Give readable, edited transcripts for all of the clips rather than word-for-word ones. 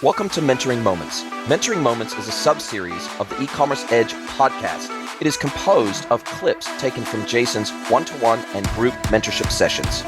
Welcome to Mentoring Moments. Mentoring Moments is a sub-series of the eCommerce Edge podcast. It is composed of clips taken from Jason's one-to-one and group mentorship sessions.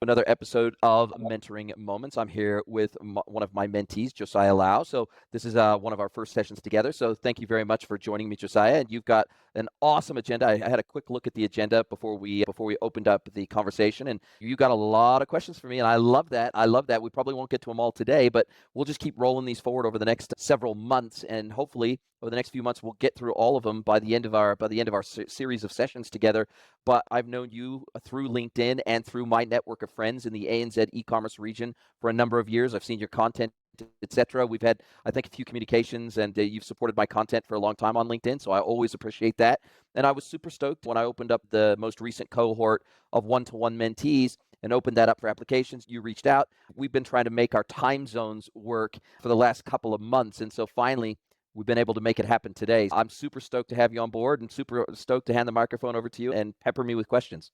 Another episode of Mentoring Moments. I'm here with one of my mentees, Josiah Lau. So this is one of our first sessions together. So thank you very much for joining me, Josiah. And you've got an awesome agenda. I had a quick look at the agenda before we opened up the conversation, and you got a lot of questions for me, and I love that. We probably won't get to them all today, but we'll just keep rolling these forward over the next several months, and hopefully over the next few months we'll get through all of them by the end of our series of sessions together. But I've known you through LinkedIn and through my network of friends in the ANZ e-commerce region for a number of years. I've seen your content, etc. We've had, I think, a few communications, and you've supported my content for a long time on LinkedIn, so I always appreciate that. And I was super stoked when I opened up the most recent cohort of one-to-one mentees and opened that up for applications. You reached out. We've been trying to make our time zones work for the last couple of months, and so finally we've been able to make it happen today. I'm super stoked to have you on board and super stoked to hand the microphone over to you and pepper me with questions.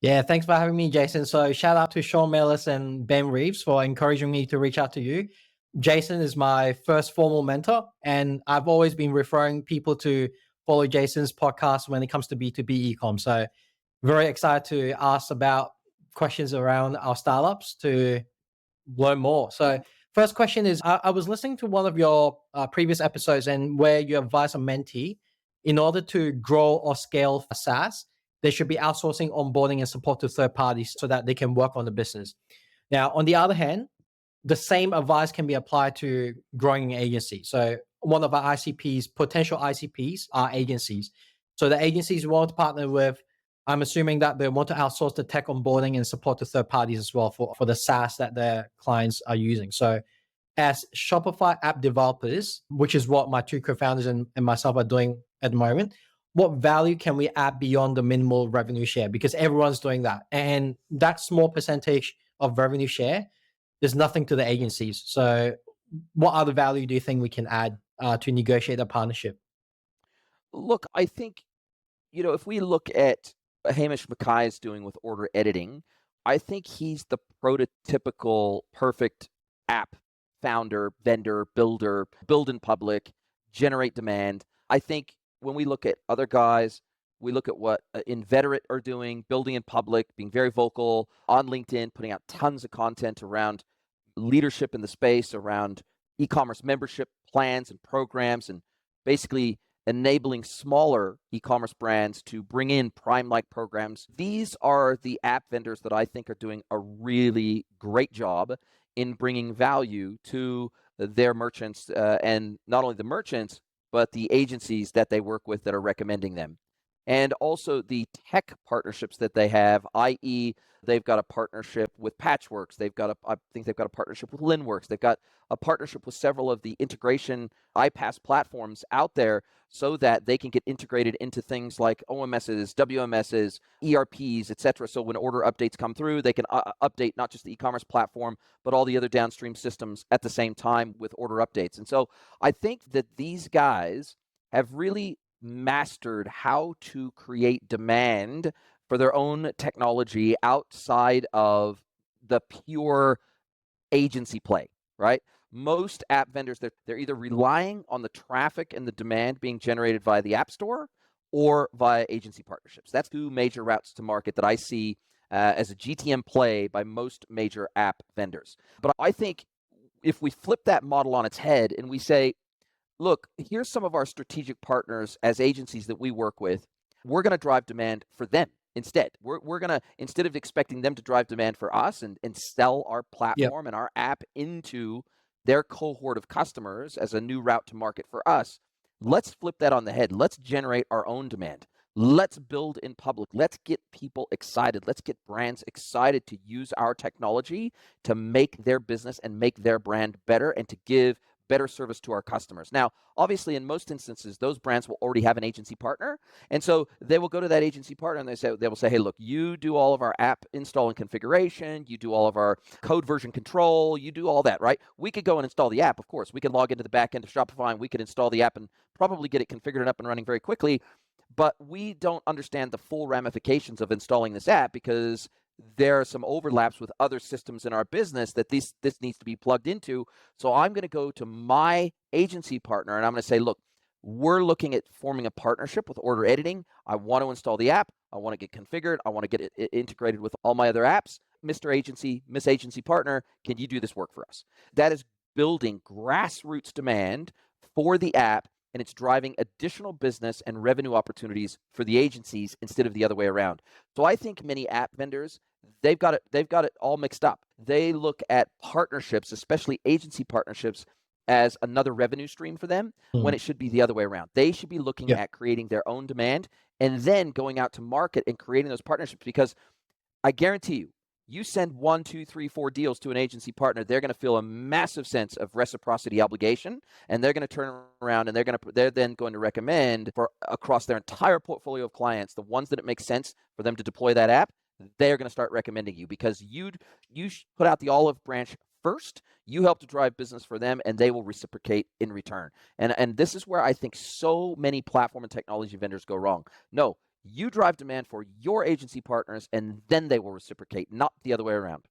Yeah, thanks for having me, Jason. So shout out to Sean Mellis and Ben Reeves for encouraging me to reach out to you. Jason is my first formal mentor, and I've always been referring people to follow Jason's podcast when it comes to B2B e-com. So very excited to ask about questions around our startups to learn more. So first question is, I was listening to one of your previous episodes and where you advise a mentee in order to grow or scale for SaaS, they should be outsourcing onboarding and support to third parties so that they can work on the business. Now, on the other hand, the same advice can be applied to growing an agency. So one of our ICPs, potential ICPs, are agencies. So the agencies we want to partner with, I'm assuming that they want to outsource the tech onboarding and support to third parties as well for the SaaS that their clients are using. So as Shopify app developers, which is what my two co-founders and myself are doing at the moment, what value can we add beyond the minimal revenue share? Because everyone's doing that. And that small percentage of revenue share, there's nothing to the agencies. So what other value do you think we can add to negotiate a partnership? Look, I think, if we look at Hamish Mackay's doing with order editing, I think he's the prototypical perfect app founder, vendor, builder, build in public, generate demand. I think when we look at other guys, we look at what Inveterate are doing, building in public, being very vocal on LinkedIn, putting out tons of content around leadership in the space, around e-commerce membership plans and programs, and basically enabling smaller e-commerce brands to bring in Prime-like programs. These are the app vendors that I think are doing a really great job in bringing value to their merchants, and not only the merchants, but the agencies that they work with that are recommending them. And also the tech partnerships that they have, i.e., they've got a partnership with Patchworks. I think they've got a partnership with Linworks. They've got a partnership with several of the integration iPaaS platforms out there so that they can get integrated into things like OMSs, WMSs, ERPs, etc. So when order updates come through, they can update not just the e-commerce platform, but all the other downstream systems at the same time with order updates. And so I think that these guys have really mastered how to create demand for their own technology outside of the pure agency play, right? Most app vendors, they're either relying on the traffic and the demand being generated via the App Store or via agency partnerships. That's two major routes to market that I see as a GTM play by most major app vendors. But I think if we flip that model on its head and we say, look, here's some of our strategic partners as agencies that we work with, we're going to drive demand for them. Instead, we're going to, instead of expecting them to drive demand for us and sell our platform and our app into their cohort of customers as a new route to market for us, let's flip that on the head. Let's generate our own demand. Let's build in public. Let's get people excited. Let's get brands excited to use our technology to make their business and make their brand better and to give better service to our customers. Now, obviously, in most instances, those brands will already have an agency partner. And so they will go to that agency partner and they will say, hey, look, you do all of our app install and configuration. You do all of our code version control. You do all that, right? We could go and install the app, of course. We can log into the back end of Shopify and we could install the app and probably get it configured and up and running very quickly. But we don't understand the full ramifications of installing this app because there are some overlaps with other systems in our business that this needs to be plugged into. So I'm going to go to my agency partner and I'm going to say, look, we're looking at forming a partnership with order editing. I want to install the app. I want to get configured. I want to get it integrated with all my other apps. Mr. Agency, Miss Agency Partner, can you do this work for us? That is building grassroots demand for the app, and it's driving additional business and revenue opportunities for the agencies instead of the other way around. So I think many app vendors, they've got it all mixed up. They look at partnerships, especially agency partnerships, as another revenue stream for them when it should be the other way around. They should be looking at creating their own demand and then going out to market and creating those partnerships, because I guarantee you, you send 1, 2, 3, 4 deals to an agency partner, they're going to feel a massive sense of reciprocity obligation, and they're going to turn around and they're then going to recommend for across their entire portfolio of clients, the ones that it makes sense for them to deploy that app, they're going to start recommending you because you put out the olive branch first. You help to drive business for them, and they will reciprocate in return. And this is where I think so many platform and technology vendors go wrong. No, you drive demand for your agency partners, and then they will reciprocate, not the other way around.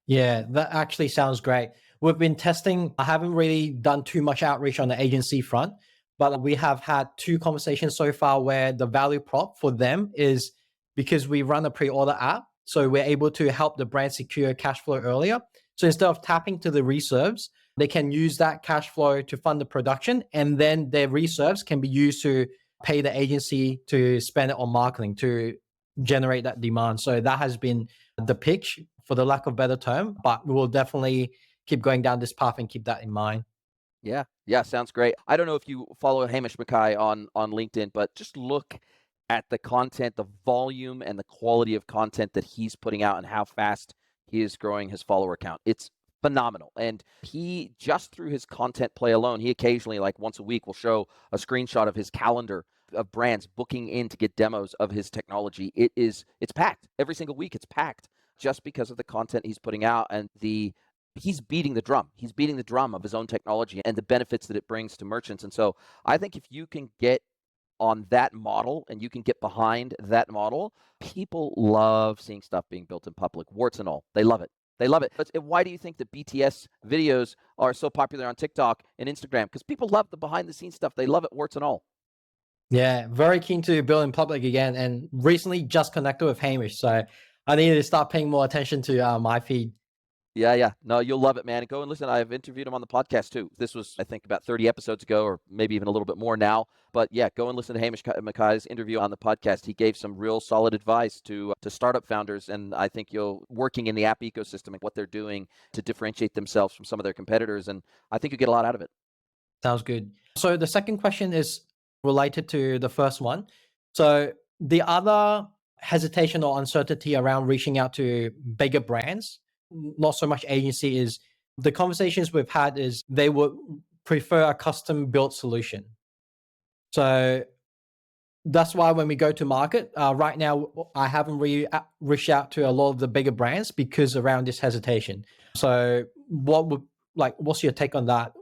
Yeah, that actually sounds great. We've been testing. I haven't really done too much outreach on the agency front, but we have had 2 conversations so far where the value prop for them is because we run a pre-order app, so we're able to help the brand secure cash flow earlier. So instead of tapping to the reserves, they can use that cash flow to fund the production, and then their reserves can be used to pay the agency to spend it on marketing to generate that demand. So that has been the pitch, for the lack of better term, but we will definitely keep going down this path and keep that in mind. Yeah, sounds great. I don't know if you follow Hamish Mackay on LinkedIn, but just look at the content, the volume and the quality of content that he's putting out and how fast he is growing his follower count. It's phenomenal. And he, just through his content play alone, he occasionally, like once a week, will show a screenshot of his calendar of brands booking in to get demos of his technology. It's packed. Every single week it's packed just because of the content he's putting out, and he's beating the drum. He's beating the drum of his own technology and the benefits that it brings to merchants. And so I think if you can get on that model and you can get behind that model, people love seeing stuff being built in public, warts and all. They love it. They love it. But why do you think the BTS videos are so popular on TikTok and Instagram? Because people love the behind the scenes stuff. They love it, warts and all. Yeah, very keen to build in public again, and recently just connected with Hamish, so I need to start paying more attention to my feed. Yeah. No, you'll love it, man. And go and listen. I've interviewed him on the podcast too. This was, I think, about 30 episodes ago, or maybe even a little bit more now. But yeah, go and listen to Hamish Mackay's interview on the podcast. He gave some real solid advice to startup founders, and I think you'll working in the app ecosystem and what they're doing to differentiate themselves from some of their competitors. And I think you get a lot out of it. Sounds good. So the second question is related to the first one. So the other hesitation or uncertainty around reaching out to bigger brands, not so much agency, is the conversations we've had is they would prefer a custom built solution. So that's why when we go to market, right now, I haven't really reached out to a lot of the bigger brands because around this hesitation. So what's your take on that?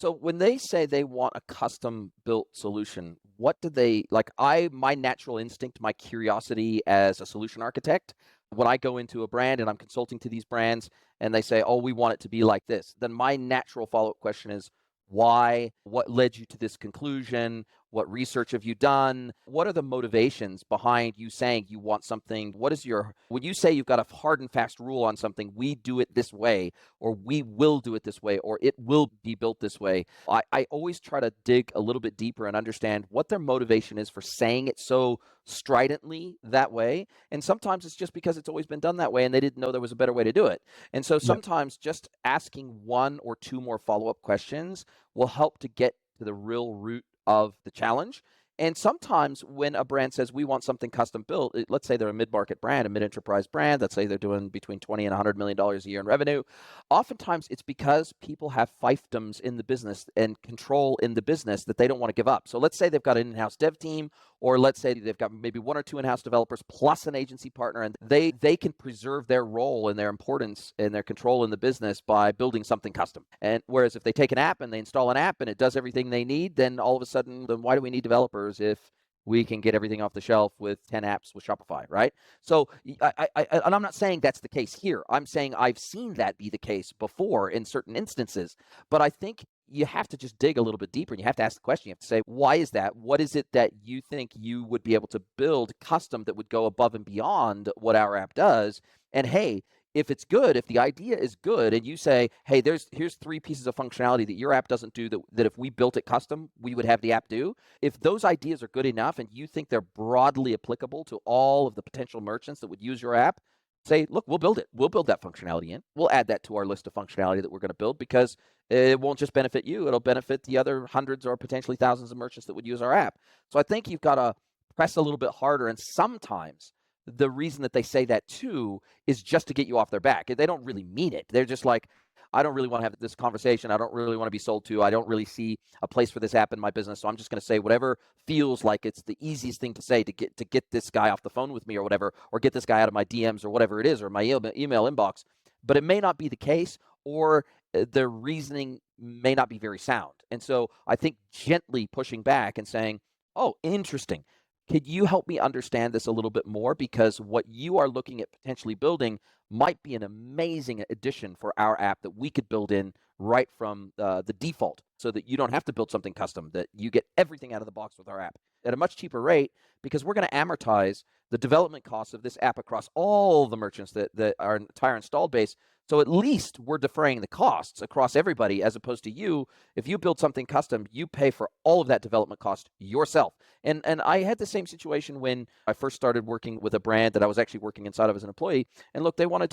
So when they say they want a custom built solution, what do they like? My natural instinct, my curiosity as a solution architect, when I go into a brand and I'm consulting to these brands and they say, oh, we want it to be like this, then my natural follow-up question is, why? What led you to this conclusion? What research have you done? What are the motivations behind you saying you want something? When you say you've got a hard and fast rule on something, we do it this way, or we will do it this way, or it will be built this way. I always try to dig a little bit deeper and understand what their motivation is for saying it so stridently that way. And sometimes it's just because it's always been done that way and they didn't know there was a better way to do it. And so sometimes just asking 1 or 2 more follow-up questions will help to get to the real root of the challenge. And sometimes when a brand says we want something custom built, let's say they're a mid-market brand, a mid-enterprise brand, let's say they're doing between $20 and $100 million a year in revenue. Oftentimes it's because people have fiefdoms in the business and control in the business that they don't want to give up. So let's say they've got an in-house dev team, or let's say they've got maybe 1 or 2 in-house developers plus an agency partner, and they can preserve their role and their importance and their control in the business by building something custom. And whereas if they take an app and they install an app and it does everything they need, then all of a sudden, then why do we need developers if we can get everything off the shelf with 10 apps with Shopify, right? So and I'm not saying that's the case here. I'm saying I've seen that be the case before in certain instances. But I think you have to just dig a little bit deeper, and you have to ask the question. You have to say, why is that? What is it that you think you would be able to build custom that would go above and beyond what our app does? And hey, if it's good, if the idea is good, and you say, hey, here's 3 pieces of functionality that your app doesn't do that if we built it custom, we would have the app do. If those ideas are good enough and you think they're broadly applicable to all of the potential merchants that would use your app, say, look, we'll build it. We'll build that functionality in. We'll add that to our list of functionality that we're going to build, because it won't just benefit you. It'll benefit the other hundreds or potentially thousands of merchants that would use our app. So I think you've got to press a little bit harder. And sometimes the reason that they say that too is just to get you off their back. They don't really mean it. They're just like, I don't really want to have this conversation. I don't really want to be sold to. I don't really see a place for this app in my business. So I'm just going to say whatever feels like it's the easiest thing to say to get this guy off the phone with me or whatever, or get this guy out of my DMs or whatever it is, or my email inbox. But it may not be the case, or their reasoning may not be very sound. And so I think gently pushing back and saying, oh, interesting. Could you help me understand this a little bit more? Because what you are looking at potentially building might be an amazing addition for our app that we could build in right from the default, so that you don't have to build something custom, that you get everything out of the box with our app at a much cheaper rate, because we're going to amortize the development costs of this app across all the merchants that our entire installed base. So at least we're defraying the costs across everybody, as opposed to you. If you build something custom, you pay for all of that development cost yourself. And I had the same situation when I first started working with a brand that I was actually working inside of as an employee. And look, they wanted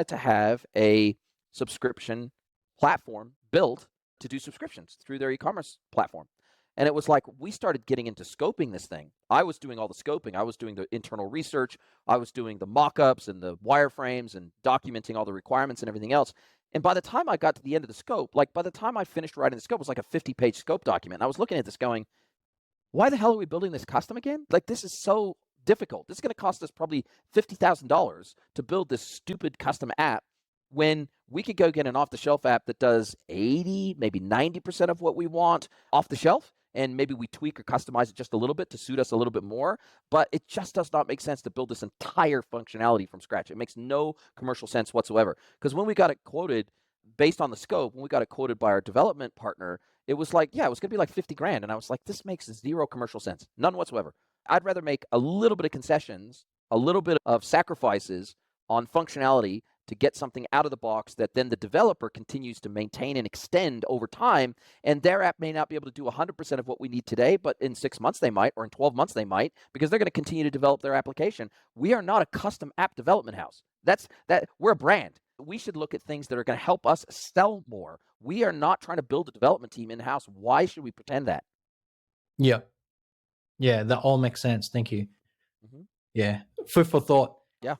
to have a subscription platform built to do subscriptions through their e-commerce platform. And it was like, we started getting into scoping this thing. I was doing all the scoping. I was doing the internal research. I was doing the mock-ups and the wireframes and documenting all the requirements and everything else. And by the time I got to the end of the scope, like by the time I finished writing the scope, it was like a 50-page scope document. And I was looking at this going, why the hell are we building this custom again? Like, this is so difficult. This is going to cost us probably $50,000 to build this stupid custom app, when we could go get an off-the-shelf app that does 80, maybe 90% of what we want off the shelf. And maybe we tweak or customize it just a little bit to suit us a little bit more. But it just does not make sense to build this entire functionality from scratch. It makes no commercial sense whatsoever. Because when we got it quoted based on the scope, when we got it quoted by our development partner, it was like, yeah, it was going to be like 50 grand. And I was like, this makes zero commercial sense. None whatsoever. I'd rather make a little bit of concessions, a little bit of sacrifices on functionality to get something out of the box that then the developer continues to maintain and extend over time. And their app may not be able to do 100% of what we need today, but in 6 months they might, or in 12 months they might, because they're going to continue to develop their application. We are not a custom app development house. We're a brand. We should look at things that are going to help us sell more. We are not trying to build a development team in-house. Why should we pretend that? Yeah. Yeah, that all makes sense. Thank you. Mm-hmm. Yeah. Food for thought. Yeah.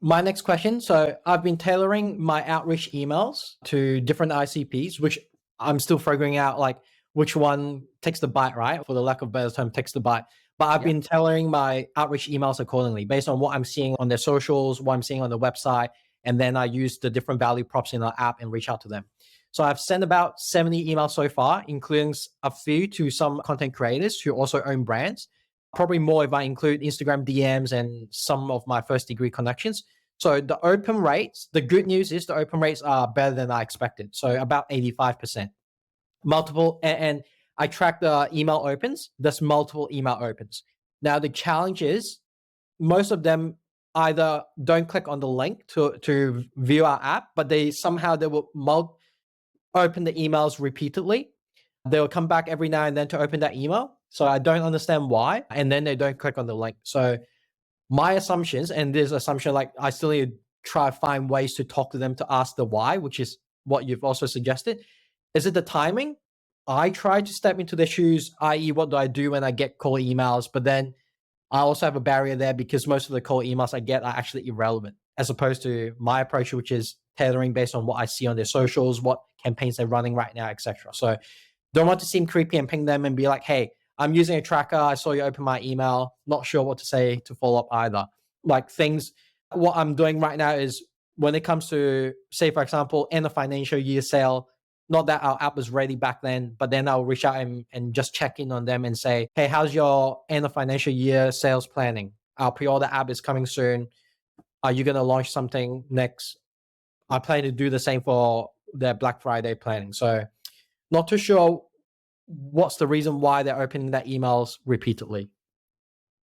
My next question. So I've been tailoring my outreach emails to different ICPs, which I'm still figuring out like which one takes the bite, right? For the lack of a better term, takes the bite. But I've been tailoring my outreach emails accordingly based on what I'm seeing on their socials, what I'm seeing on the website. And then I use the different value props in the app and reach out to them. So I've sent about 70 emails so far, including a few to some content creators who also own brands. Probably more if I include Instagram DMs and some of my first degree connections. So the open rates, the good news is the open rates are better than I expected. So about 85%. Multiple, and I track the email opens. There's multiple email opens. Now the challenge is most of them either don't click on the link to view our app, but they will open the emails repeatedly. They'll come back every now and then to open that email. So I don't understand why. And then they don't click on the link. So my assumptions, and this assumption, like I still need to try to find ways to talk to them to ask the why, which is what you've also suggested. Is it the timing? I try to step into their shoes, i.e. what do I do when I get cold emails? But then I also have a barrier there because most of the cold emails I get are actually irrelevant, as opposed to my approach, which is tailoring based on what I see on their socials, what campaigns they're running right now, etc. So don't want to seem creepy and ping them and be like, hey, I'm using a tracker. I saw you open my email. Not sure what to say to follow up either. Like things, what I'm doing right now is when it comes to, say, for example, end of financial year sale, not that our app was ready back then, but then I'll reach out and just check in on them and say, hey, how's your end of financial year sales planning? Our pre-order app is coming soon. Are you going to launch something next? I plan to do the same for their Black Friday planning. So not too sure what's the reason why they're opening their emails repeatedly.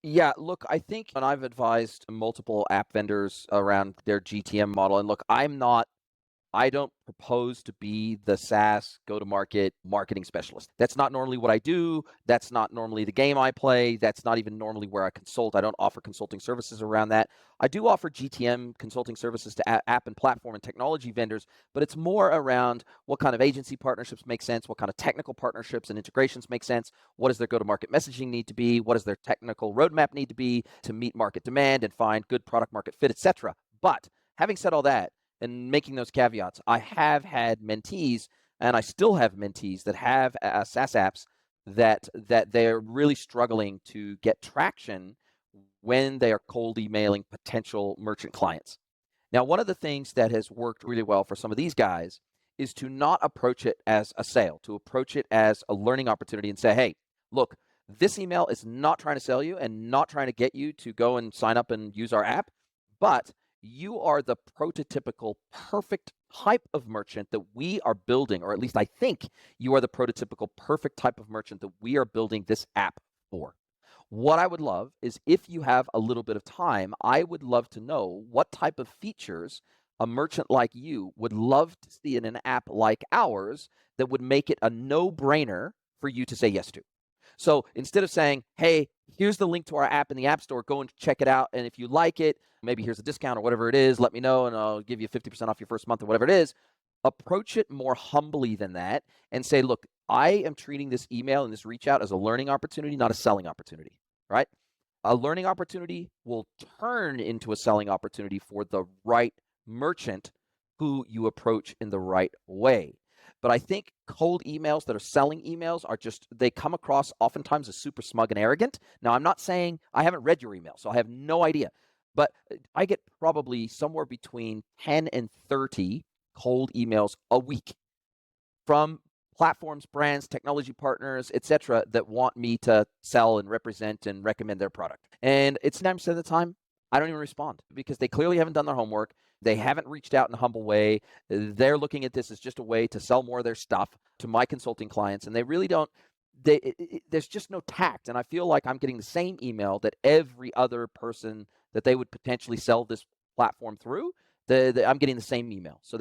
Yeah, look, I think when I've advised multiple app vendors around their GTM model, and look, I don't propose to be the SaaS go-to-market marketing specialist. That's not normally what I do. That's not normally the game I play. That's not even normally where I consult. I don't offer consulting services around that. I do offer GTM consulting services to app and platform and technology vendors, but it's more around what kind of agency partnerships make sense, what kind of technical partnerships and integrations make sense, what does their go-to-market messaging need to be, what does their technical roadmap need to be to meet market demand and find good product market fit, etc. But having said all that, and making those caveats, I have had mentees, and I still have mentees that have SaaS apps that they're really struggling to get traction when they are cold emailing potential merchant clients. Now, one of the things that has worked really well for some of these guys is to not approach it as a sale, to approach it as a learning opportunity and say, hey, look, this email is not trying to sell you and not trying to get you to go and sign up and use our app, but you are the prototypical perfect type of merchant that we are building, or at least I think you are the prototypical perfect type of merchant that we are building this app for. What I would love is if you have a little bit of time, I would love to know what type of features a merchant like you would love to see in an app like ours that would make it a no-brainer for you to say yes to. So instead of saying, hey, here's the link to our app in the App Store, go and check it out, and if you like it, maybe here's a discount or whatever it is, let me know and I'll give you 50% off your first month or whatever it is. Approach it more humbly than that and say, look, I am treating this email and this reach out as a learning opportunity, not a selling opportunity, right? A learning opportunity will turn into a selling opportunity for the right merchant who you approach in the right way. But I think cold emails that are selling emails are just, they come across oftentimes as super smug and arrogant. Now, I'm not saying, I haven't read your email, so I have no idea. But I get probably somewhere between 10 and 30 cold emails a week from platforms, brands, technology partners, etc., that want me to sell and represent and recommend their product. And it's 9% of the time, I don't even respond because they clearly haven't done their homework. They haven't reached out in a humble way. They're looking at this as just a way to sell more of their stuff to my consulting clients, and they really don't. There's just no tact, and I feel like I'm getting the same email that every other person that they would potentially sell this platform through. I'm getting the same email. So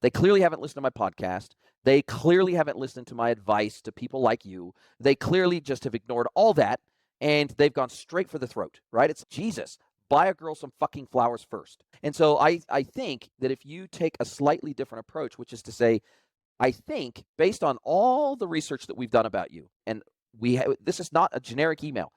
they clearly haven't listened to my podcast. They clearly haven't listened to my advice to people like you. They clearly just have ignored all that, and they've gone straight for the throat, right? It's Jesus. Buy a girl some fucking flowers first. And so I think that if you take a slightly different approach, which is to say, I think based on all the research that we've done about you, and this is not a generic email.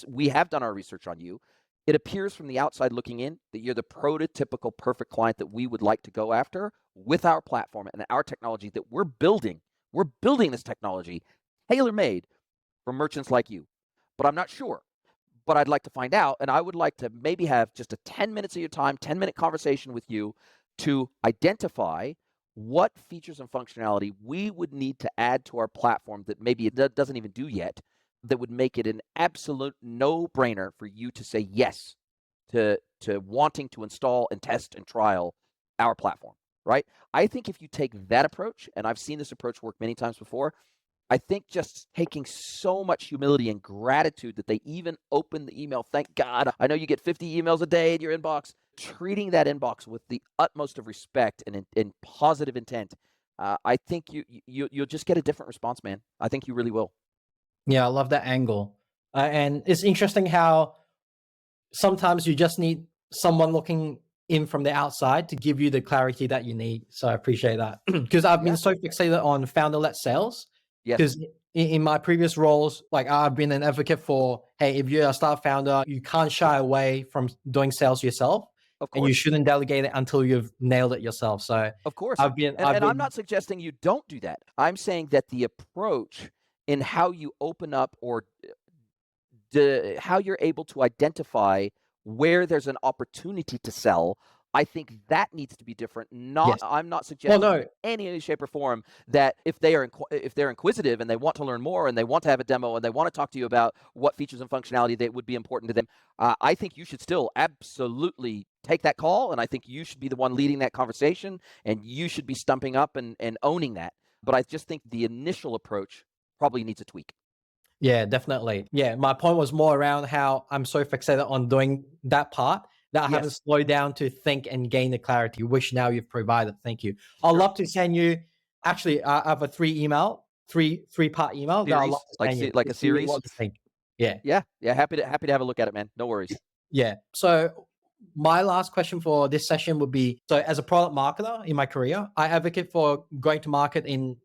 We have done our research on you. It appears from the outside looking in that you're the prototypical perfect client that we would like to go after with our platform and our technology that we're building. We're building this technology tailor-made for merchants like you. But I'm not sure. But I'd like to find out, and I would like to maybe have just a 10 minutes of your time, 10-minute conversation with you to identify what features and functionality we would need to add to our platform that maybe it doesn't even do yet, that would make it an absolute no-brainer for you to say yes to wanting to install and test and trial our platform, right? I think if you take that approach, and I've seen this approach work many times before, I think just taking so much humility and gratitude that they even open the email. Thank God. I know you get 50 emails a day in your inbox. Treating that inbox with the utmost of respect and in positive intent, I think you'll just get a different response, man. I think you really will. Yeah, I love that angle. And it's interesting how sometimes you just need someone looking in from the outside to give you the clarity that you need. So I appreciate that. Because I've been so fixated on founder-led sales. Yes. Because in my previous roles, like I've been an advocate for, hey, if you're a startup founder, you can't shy away from doing sales yourself. Of course. And you shouldn't delegate it until you've nailed it yourself. So of course, and I'm not suggesting you don't do that. I'm saying that the approach in how you open up or how you're able to identify where there's an opportunity to sell, I think that needs to be different. Yes. I'm not Well, suggesting no. in any shape or form that if they're inquisitive and they want to learn more and they want to have a demo and they want to talk to you about what features and functionality that would be important to them, I think you should still absolutely take that call, and I think you should be the one leading that conversation, and you should be stumping up and owning that. But I just think the initial approach probably needs a tweak. Yeah, definitely. Yeah, my point was more around how I'm so fixated on doing that part that I haven't Yes, slowed down to think and gain the clarity, which now you've provided. Thank you. I'd sure. love to send you. Actually, I have a three-part email that I'd love Series, to send you like to a see series. what you think. Yeah, Yeah, happy to have a look at it, man. No worries. yeah. So my last question for this session would be: so as a product marketer in my career, I advocate for going to market in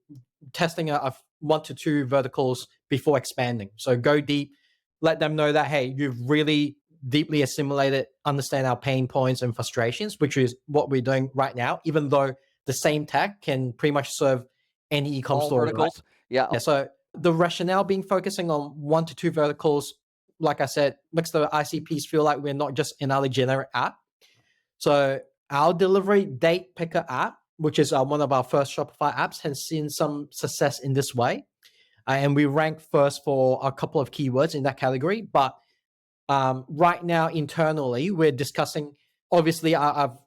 testing a 1 to 2 verticals before expanding. So go deep, let them know that, hey, you've really deeply assimilated, understand our pain points and frustrations, which is what we're doing right now, even though the same tech can pretty much serve any e-com All store, right? verticals. Yeah. Yeah. So the rationale being focusing on 1 to 2 verticals, like I said, makes the ICPs feel like we're not just another generic app. So our delivery date picker app, which is one of our first Shopify apps, has seen some success in this way. And we rank first for a couple of keywords in that category. But right now, internally, we're discussing, obviously, I've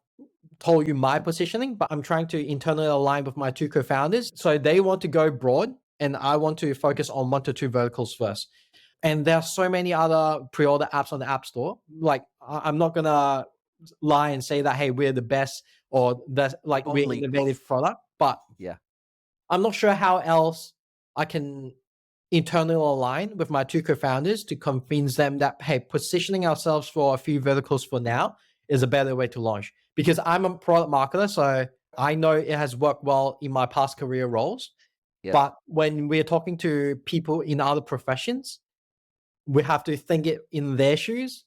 told you my positioning, but I'm trying to internally align with my 2 co-founders. So they want to go broad and I want to focus on 1 to 2 verticals first. And there are so many other pre-order apps on the App Store. Like, I'm not going to lie and say that, hey, we're the best or that like we're Only. innovative product, but Yeah. I'm not sure how else I can internally align with my 2 co-founders to convince them that, hey, positioning ourselves for a few verticals for now is a better way to launch. Because I'm a product marketer, so I know it has worked well in my past career roles. Yes. But when we're talking to people in other professions, we have to think it in their shoes.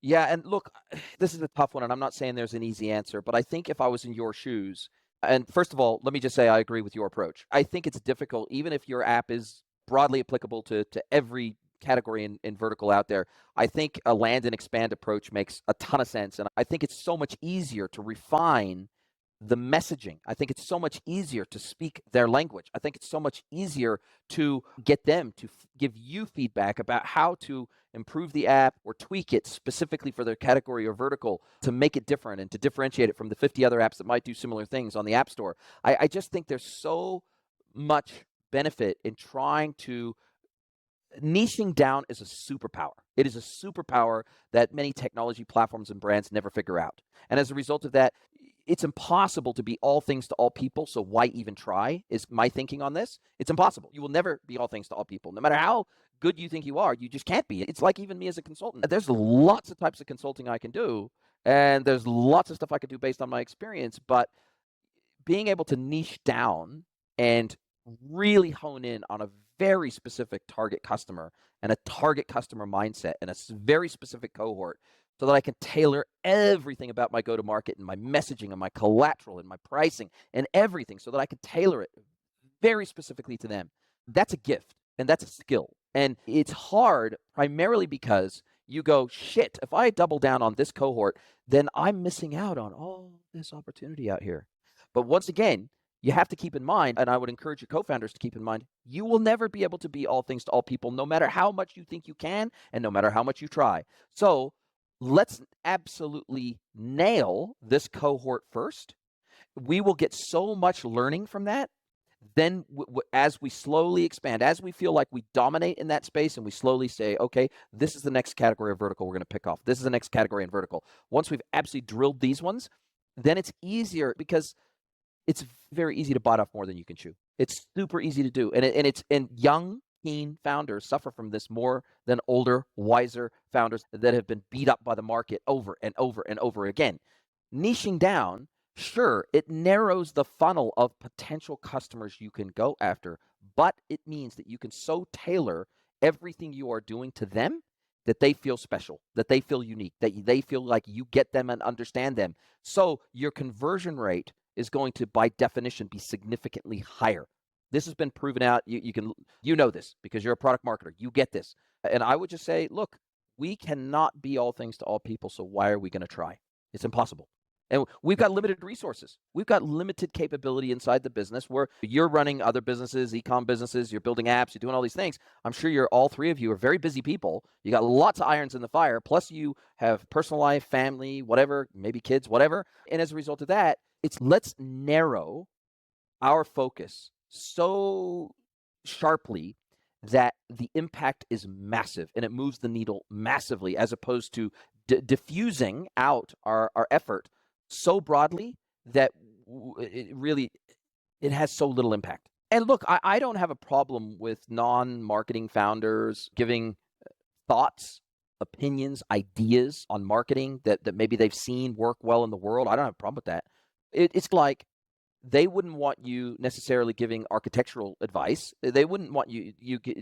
Yeah, and look, this is a tough one, and I'm not saying there's an easy answer, but I think if I was in your shoes, and first of all, let me just say I agree with your approach. I think it's difficult, even if your app is broadly applicable to every category and vertical out there. I think a land and expand approach makes a ton of sense, and I think it's so much easier to refine the messaging. I think it's so much easier to speak their language. I think it's so much easier to get them to give you feedback about how to improve the app or tweak it specifically for their category or vertical to make it different and to differentiate it from the 50 other apps that might do similar things on the App Store. I just think there's so much benefit in trying to niching down is a superpower. It is a superpower that many technology platforms and brands never figure out. And as a result of that, it's impossible to be all things to all people. So why even try is my thinking on this. It's impossible. You will never be all things to all people. No matter how good you think you are, you just can't be. It's like even me as a consultant. There's lots of types of consulting I can do, and there's lots of stuff I could do based on my experience, but being able to niche down and really hone in on a very specific target customer and a target customer mindset and a very specific cohort so that I can tailor everything about my go-to-market and my messaging and my collateral and my pricing and everything so that I can tailor it very specifically to them. That's a gift and that's a skill. And it's hard primarily because you go, shit, if I double down on this cohort, then I'm missing out on all this opportunity out here. But once again, you have to keep in mind, and I would encourage your co-founders to keep in mind, you will never be able to be all things to all people, no matter how much you think you can, and no matter how much you try. So let's absolutely nail this cohort first. We will get so much learning from that. Then as we slowly expand, as we feel like we dominate in that space and we slowly say, okay, this is the next category of vertical we're going to pick off. This is the next category in vertical. Once we've absolutely drilled these ones, then it's easier because it's very easy to bite off more than you can chew. It's super easy to do. And young, keen founders suffer from this more than older, wiser founders that have been beat up by the market over and over and over again. Niching down, sure, it narrows the funnel of potential customers you can go after, but it means that you can so tailor everything you are doing to them that they feel special, that they feel unique, that they feel like you get them and understand them. So your conversion rate is going to, by definition, be significantly higher. This has been proven out. You know this because you're a product marketer. You get this. And I would just say, look, we cannot be all things to all people, so why are we going to try? It's impossible. And we've got limited resources. We've got limited capability inside the business where you're running other businesses, e-com businesses, you're building apps, you're doing all these things. I'm sure all three of you are very busy people. You got lots of irons in the fire. Plus you have personal life, family, whatever, maybe kids, whatever. And as a result of that, let's narrow our focus so sharply that the impact is massive and it moves the needle massively, as opposed to diffusing out our effort so broadly that it has so little impact. And look, I don't have a problem with non-marketing founders giving thoughts, opinions, ideas on marketing that maybe they've seen work well in the world. I don't have a problem with that. It's like they wouldn't want you necessarily giving architectural advice. They wouldn't want you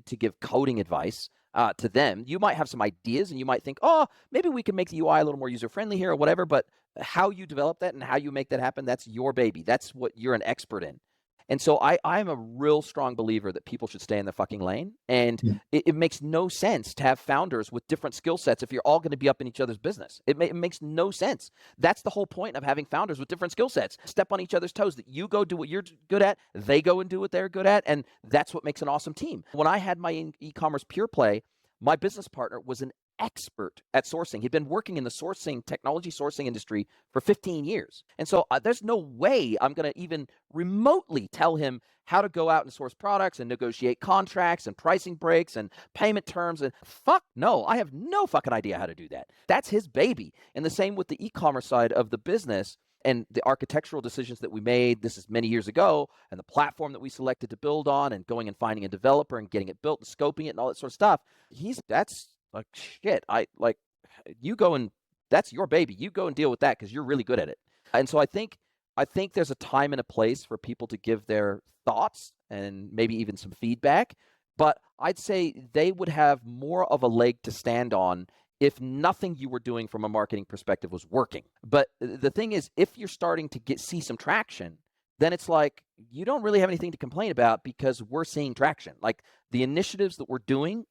to give coding advice to them. You might have some ideas and you might think, oh, maybe we can make the UI a little more user-friendly here or whatever, but how you develop that and how you make that happen, that's your baby. That's what you're an expert in. And so I'm a real strong believer that people should stay in the fucking lane. And it makes no sense to have founders with different skill sets if you're all going to be up in each other's business. It makes no sense. That's the whole point of having founders with different skill sets. Step on each other's toes, that you go do what you're good at, they go and do what they're good at, and that's what makes an awesome team. When I had my e-commerce pure play, my business partner was an expert at sourcing. He'd been working in the technology sourcing industry for 15 years. And so there's no way I'm going to even remotely tell him how to go out and source products and negotiate contracts and pricing breaks and payment terms. And fuck no, I have no fucking idea how to do that. That's his baby. And the same with the e-commerce side of the business and the architectural decisions that we made. This is many years ago, and the platform that we selected to build on, and going and finding a developer and getting it built and scoping it and all that sort of stuff. That's like, shit, you go and that's your baby. You go and deal with that because you're really good at it. And so I think there's a time and a place for people to give their thoughts and maybe even some feedback. But I'd say they would have more of a leg to stand on if nothing you were doing from a marketing perspective was working. But the thing is, if you're starting to see some traction, then it's like you don't really have anything to complain about because we're seeing traction. Like the initiatives that we're doing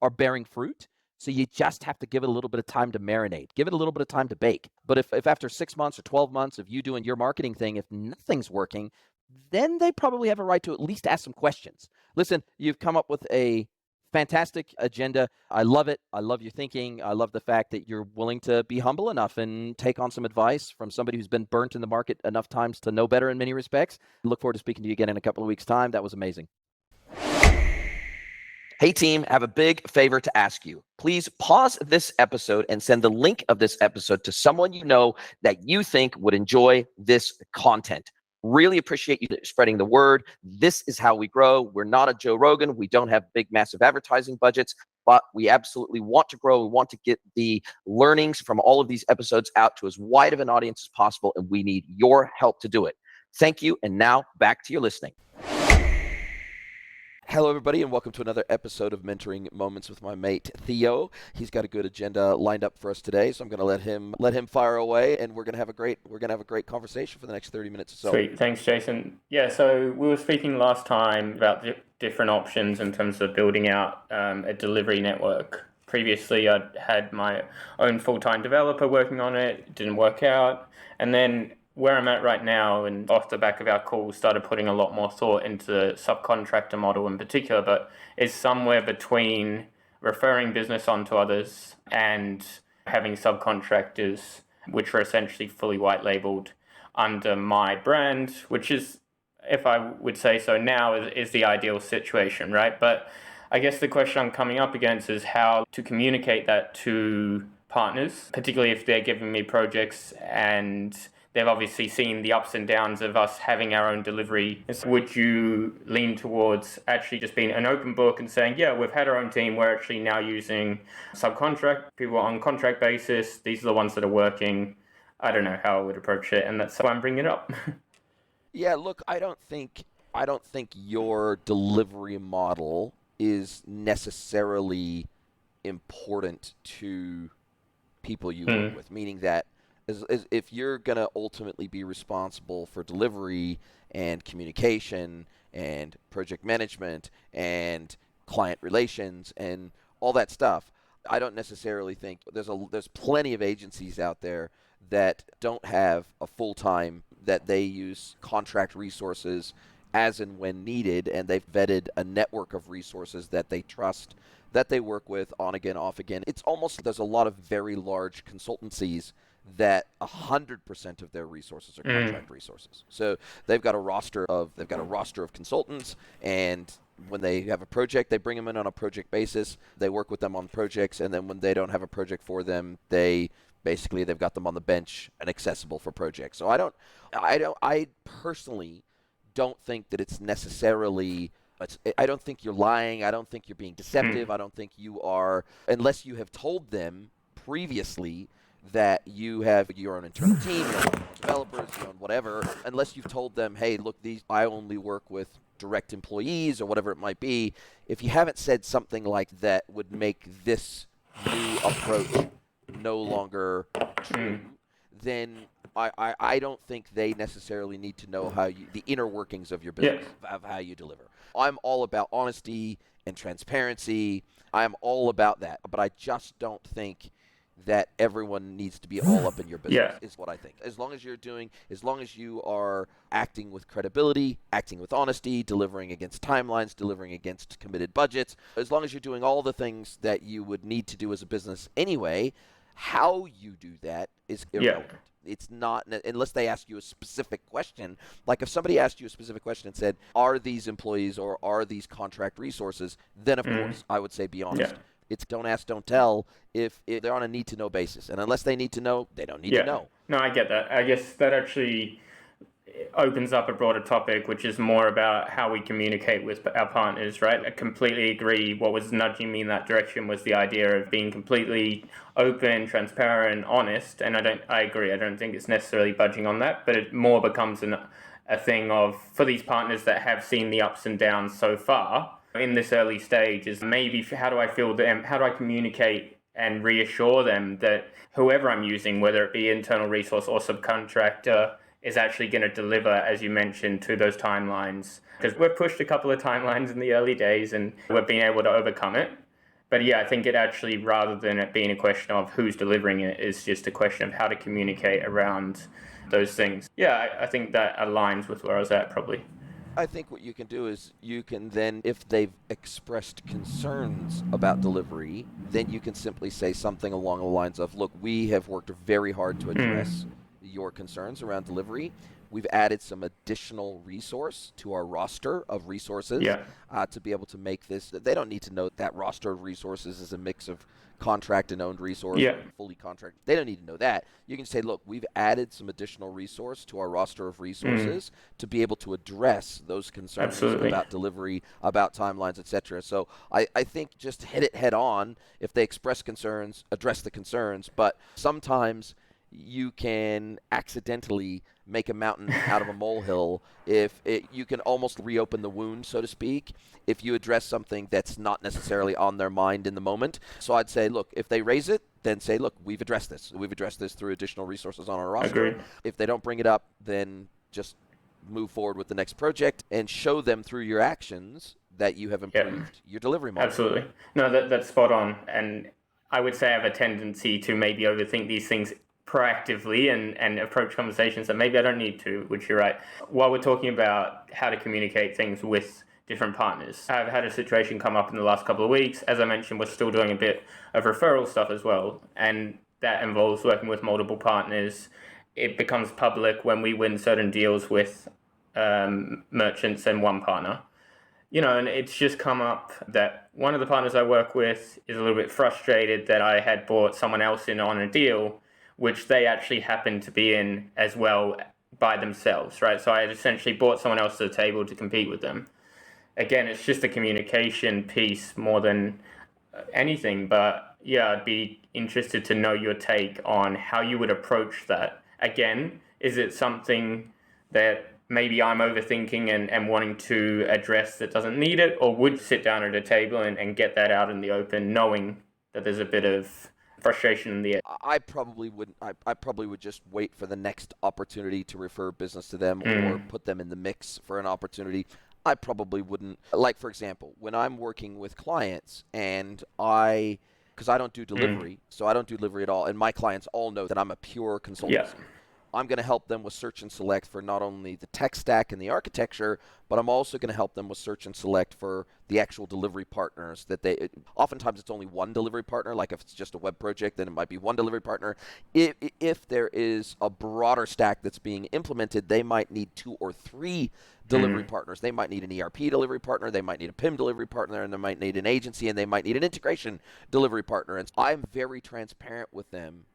are bearing fruit. So you just have to give it a little bit of time to marinate, give it a little bit of time to bake. But if after 6 months or 12 months of you doing your marketing thing, if nothing's working, then they probably have a right to at least ask some questions. Listen, you've come up with a fantastic agenda. I love it. I love your thinking. I love the fact that you're willing to be humble enough and take on some advice from somebody who's been burnt in the market enough times to know better in many respects. I look forward to speaking to you again in a couple of weeks' time. That was amazing. Hey team, I have a big favor to ask you. Please pause this episode and send the link of this episode to someone you know that you think would enjoy this content. Really appreciate you spreading the word. This is how we grow. We're not a Joe Rogan. We don't have big, massive advertising budgets, but we absolutely want to grow. We want to get the learnings from all of these episodes out to as wide of an audience as possible, and we need your help to do it. Thank you, and now back to your listening. Hello, everybody, and welcome to another episode of Mentoring Moments with my mate Theo. He's got a good agenda lined up for us today, so I'm going to let him fire away, and we're going to have a great conversation for the next 30 minutes or so. Sweet, thanks, Jason. Yeah, so we were speaking last time about different options in terms of building out a delivery network. Previously, I'd had my own full-time developer working on it. It didn't work out, and then where I'm at right now, and off the back of our call, started putting a lot more thought into the subcontractor model in particular, but it's somewhere between referring business onto others and having subcontractors, which are essentially fully white labeled under my brand, which is, if I would say so now, is the ideal situation, right? But I guess the question I'm coming up against is how to communicate that to partners, particularly if they're giving me projects and they've obviously seen the ups and downs of us having our own delivery. Would you lean towards actually just being an open book and saying, yeah, we've had our own team, we're actually now using subcontract, people on contract basis, these are the ones that are working? I don't know how I would approach it, and that's why I'm bringing it up. Yeah, look, I don't think your delivery model is necessarily important to people you work with, meaning that as if you're going to ultimately be responsible for delivery and communication and project management and client relations and all that stuff, I don't necessarily think there's plenty of agencies out there that don't have a full-time, that they use contract resources as and when needed, and they've vetted a network of resources that they trust, that they work with on again, off again. It's almost, there's a lot of very large consultancies that 100% of their resources are contract resources. So they've got a roster of consultants, and when they have a project, they bring them in on a project basis. They work with them on projects, and then when they don't have a project for them, they've got them on the bench and accessible for projects. So I personally don't think that it's necessarily, I don't think you're lying. I don't think you're being deceptive. I don't think you are, unless you have told them previously that you have your own internal team, your own developers, your own whatever, unless you've told them, hey, look, I only work with direct employees or whatever it might be. If you haven't said something like that would make this new approach no longer true, then I don't think they necessarily need to know the inner workings of your business, of how you deliver. I'm all about honesty and transparency. I'm all about that, but I just don't think that everyone needs to be all up in your business, is what I think. As long as you are acting with credibility, acting with honesty, delivering against timelines, delivering against committed budgets, as long as you're doing all the things that you would need to do as a business anyway, how you do that is irrelevant. It's not, unless they ask you a specific question. Like if somebody asked you a specific question and said, are these employees or are these contract resources, then of course I would say be honest. It's don't ask, don't tell if they're on a need-to-know basis. And unless they need to know, they don't need to know. No, I get that. I guess that actually opens up a broader topic, which is more about how we communicate with our partners, right? I completely agree. What was nudging me in that direction was the idea of being completely open, transparent, honest. And I agree. I don't think it's necessarily budging on that, but it more becomes a thing of, for these partners that have seen the ups and downs so far, in this early stage, is maybe how do I feel them? How do I communicate and reassure them that whoever I'm using, whether it be internal resource or subcontractor, is actually going to deliver, as you mentioned, to those timelines? Because we've pushed a couple of timelines in the early days and we've been able to overcome it. But I think it actually, rather than it being a question of who's delivering it, is just a question of how to communicate around those things. I think that aligns with where I was at probably. I think what you can do is you can then, if they've expressed concerns about delivery, then you can simply say something along the lines of, look, we have worked very hard to address your concerns around delivery. We've added some additional resource to our roster of resources to be able to make this. They don't need to know that roster of resources is a mix of contract and owned resource, fully contract. They don't need to know that. You can say, look, we've added some additional resource to our roster of resources to be able to address those concerns about delivery, about timelines, etc. So I think just hit it head on. If they express concerns, address the concerns. But sometimes you can accidentally make a mountain out of a molehill. You can almost reopen the wound, so to speak, if you address something that's not necessarily on their mind in the moment. So I'd say, look, if they raise it, then say, look, we've addressed this. We've addressed this through additional resources on our roster. Agreed. If they don't bring it up, then just move forward with the next project and show them through your actions that you have improved your delivery model. Absolutely. No, that's spot on. And I would say I have a tendency to maybe overthink these things proactively and approach conversations that maybe I don't need to, which you're right. While we're talking about how to communicate things with different partners, I've had a situation come up in the last couple of weeks. As I mentioned, we're still doing a bit of referral stuff as well, and that involves working with multiple partners. It becomes public when we win certain deals with merchants and one partner. And it's just come up that one of the partners I work with is a little bit frustrated that I had brought someone else in on a deal which they actually happen to be in as well by themselves, right? So I had essentially brought someone else to the table to compete with them. Again, it's just a communication piece more than anything, but I'd be interested to know your take on how you would approach that. Again, is it something that maybe I'm overthinking and wanting to address that doesn't need it, or would sit down at a table and get that out in the open, knowing that there's a bit of frustration in the air? I probably wouldn't. I probably would just wait for the next opportunity to refer business to them or put them in the mix for an opportunity. I probably wouldn't. Like, for example, when I'm working with clients and I because I don't do delivery, so I don't do delivery at all. And my clients all know that I'm a pure consultancy. Yeah. I'm going to help them with search and select for not only the tech stack and the architecture, but I'm also going to help them with search and select for the actual delivery partners that oftentimes it's only one delivery partner. Like if it's just a web project, then it might be one delivery partner. If there is a broader stack that's being implemented, they might need 2 or 3 delivery partners. They might need an ERP delivery partner, they might need a PIM delivery partner, and they might need an agency, and they might need an integration delivery partner. And I'm very transparent with them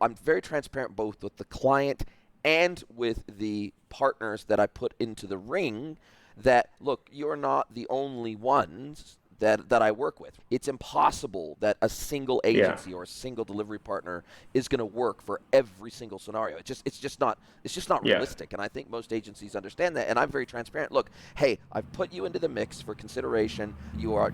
I'm very transparent both with the client and with the partners that I put into the ring that, look, you're not the only ones that I work with. It's impossible that a single agency or a single delivery partner is going to work for every single scenario. It's just not realistic. And I think most agencies understand that. And I'm very transparent. Look, hey, I've put you into the mix for consideration. You are